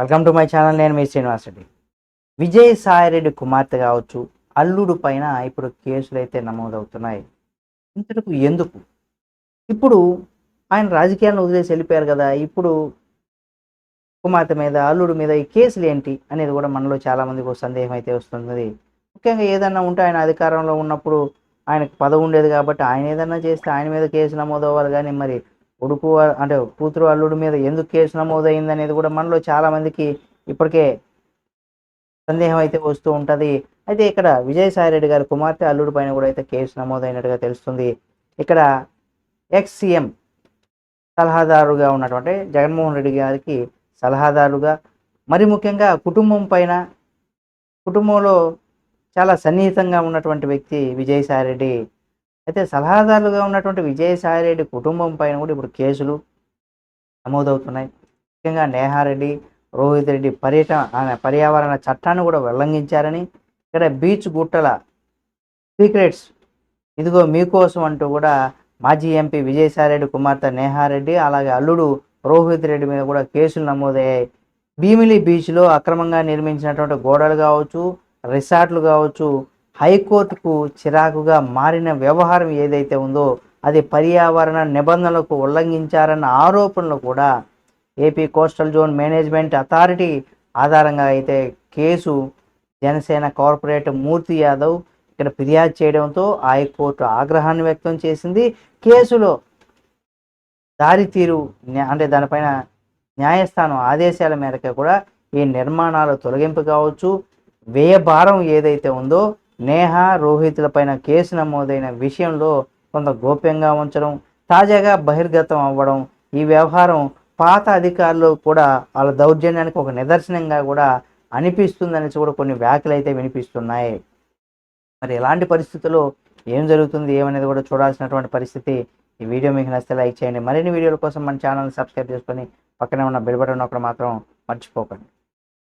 Welcome to my channel. నేను మీ శ్రీనివాసరెడ్డి. విజయసాయిరెడ్డి కుమార్తె కావచ్చు, అల్లుడు పైన ఇప్పుడు కేసులు అయితే నమోదవుతున్నాయి. ఇంతకు ఎందుకు? ఇప్పుడు ఆయన రాజకీయాలను వదిలేసి వెళ్ళిపోయారు కదా! ఇప్పుడు కుమార్తె మీద, అల్లుడు మీద ఈ కేసులు ఏంటి అనేది కూడా మనలో చాలామందికి ఒక సందేహం అయితే వస్తున్నది. ముఖ్యంగా ఏదన్నా ఉంటే ఆయన అధికారంలో ఉన్నప్పుడు ఆయనకు పదవి ఉండేది కాబట్టి ఆయన ఏదన్నా చేస్తే ఆయన మీద కేసు నమోదవ్వాలి కానీ మరి అంటే కూతురు అల్లుడి మీద ఎందుకు కేసు నమోదయిందనేది కూడా మనలో చాలామందికి ఇప్పటికే సందేహం అయితే వస్తూ ఉంటది. అయితే ఇక్కడ విజయసాయిరెడ్డి గారి కుమార్తె, అల్లుడి పైన కూడా అయితే కేసు నమోదైనట్టుగా తెలుస్తుంది. ఇక్కడ ఎక్స్ సీఎం సలహాదారుగా ఉన్నటువంటి జగన్మోహన్ రెడ్డి గారికి సలహాదారుగా, మరి ముఖ్యంగా కుటుంబంలో చాలా సన్నిహితంగా ఉన్నటువంటి వ్యక్తి విజయసాయిరెడ్డి. అయితే సలహాదారులుగా ఉన్నటువంటి విజయసాయిరెడ్డి కుటుంబం పైన కూడా ఇప్పుడు కేసులు నమోదవుతున్నాయి. ముఖ్యంగా నేహారెడ్డి, రోహిత్ రెడ్డి పర్యావరణ చట్టాన్ని కూడా ఉల్లంఘించారని, ఇక్కడ బీచ్ గుట్టల సీక్రెట్స్ ఇదిగో మీకోసం అంటూ కూడా మాజీ ఎంపీ విజయసాయిరెడ్డి కుమార్తె నేహారెడ్డి, అలాగే అల్లుడు రోహిత్ రెడ్డి మీద కూడా కేసులు నమోదయ్యాయి. భీమిలి బీచ్లో అక్రమంగా నిర్మించినటువంటి గోడలు కావచ్చు, రిసార్ట్లు కావచ్చు, హైకోర్టుకు చిరాకుగా మారిన వ్యవహారం ఏదైతే ఉందో అది పర్యావరణ నిబంధనలకు ఉల్లంఘించారన్న ఆరోపణలు కూడా AP coastal zone management authority ఆధారంగా అయితే కేసు జనసేన కార్పొరేటర్ మూర్తి యాదవ్ ఇక్కడ ఫిర్యాదు చేయడంతో హైకోర్టు ఆగ్రహాన్ని వ్యక్తం చేసింది. కేసులో దారితీరు అంటే దానిపైన న్యాయస్థానం ఆదేశాల మేరకు కూడా ఈ నిర్మాణాల తొలగింపు కావచ్చు, వ్యయభారం ఏదైతే ఉందో నేహా రోహితుల పైన కేసు నమోదైన విషయంలో కొంత గోప్యంగా ఉంచడం, తాజాగా బహిర్గతం అవ్వడం, ఈ వ్యవహారం పాత అధికారులు కూడా వాళ్ళ దౌర్జన్యానికి ఒక నిదర్శనంగా కూడా అనిపిస్తుందని కూడా కొన్ని వ్యాఖ్యలు అయితే వినిపిస్తున్నాయి. మరి ఎలాంటి పరిస్థితుల్లో ఏం జరుగుతుంది ఏమనేది కూడా చూడాల్సినటువంటి పరిస్థితి. ఈ వీడియో మీకు నచ్చితే లైక్ చేయండి. మరిన్ని వీడియోల కోసం మన ఛానల్ సబ్స్క్రైబ్ చేసుకొని పక్కనే ఉన్న బెల్ బటన్ నొక్కడం మాత్రం మర్చిపోకండి.